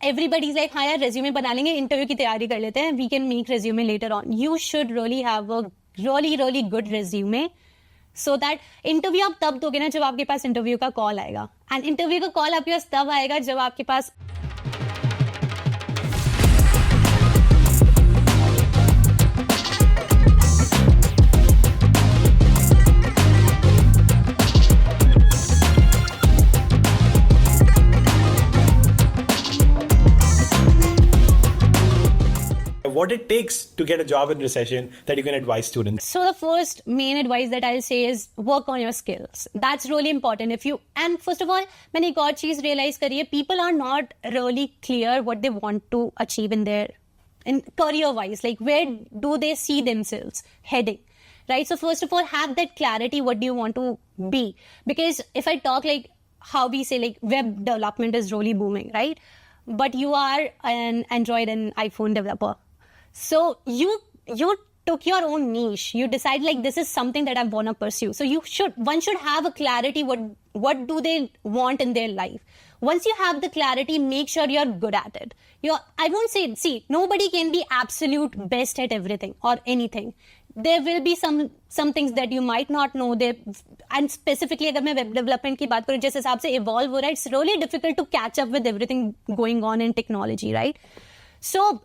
Everybody's like, हाँ यार resume बना लेंगे, interview की तैयारी कर लेते हैं, we can make resume later on. You should really have a really good resume so that interview आप तब दोगे ना जब आपके पास interview का call आएगा. And interview का call आपके पास तब आएगा जब आपके पास what it takes to get a job in recession that you can advise students? So the first main advice that I'll say is work on your skills. That's really important. And first of all, मैंने एक और चीज realize करी है, people are not really clear what they want to achieve in career wise, like where do they see themselves heading, right? So first of all, have that clarity, what do you want to be? Because if I talk like how we say like web development is really booming, right? But you are an Android and iPhone developer. So you took your own niche. You decide like this is something that I want to pursue. So one should have a clarity what do they want in their life. Once you have the clarity, make sure you're good at it. I won't say, see, nobody can be absolute best at everything or anything. There will be some things that you might not know. And specifically, अगर मैं web development की बात करूँ, जिस हिसाब से evolve हो रहा है, it's really difficult to catch up with everything going on in technology, right? So,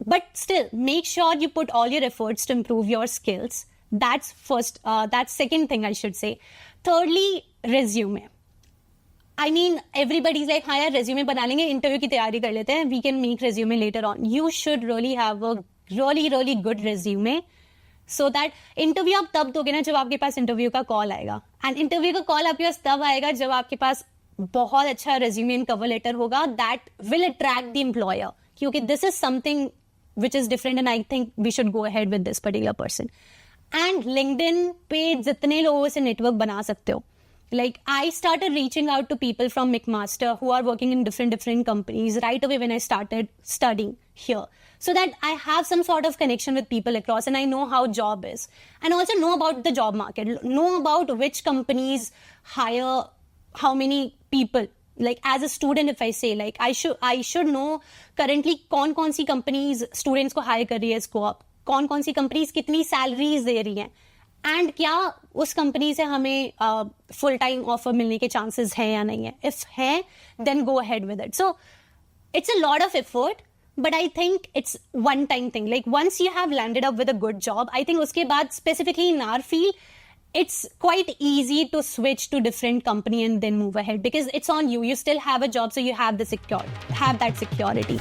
but still, make sure you put all your efforts to improve your skills. That's second thing I should say. Thirdly, resume. I mean, everybody's like, हाँ यार resume बना लेंगे, interview की तैयारी कर लेते हैं, we can make resume later on. You should really have a really good resume so that interview आप तब दोगे ना जब आपके पास interview का call आएगा. And interview का call आपके पास तब आएगा जब आपके पास बहुत अच्छा resume and cover letter होगा that will attract the employer. क्योंकि this is something which is different and I think we should go ahead with this particular person. And LinkedIn पे जितने लोगों से network बना सकते हो. Like I started reaching out to people from McMaster who are working in different companies right away when I started studying here. So that I have some sort of connection with people across and I know how job is. And also know about the job market. Know about which companies hire how many people. Like as a student, if I say like I should know currently कौन सी companies students को hire कर रही है scope, कौन सी companies कितनी salaries दे रही हैं, and क्या उस company से हमें full time offer मिलने के chances हैं या नहीं है. If है, then go ahead with it. So it's a lot of effort, but I think it's one time thing. Like once you have landed up with a good job, I think उसके बाद specifically in our field, it's quite easy to switch to different company and then move ahead because it's on you. You still have a job, so you have that security.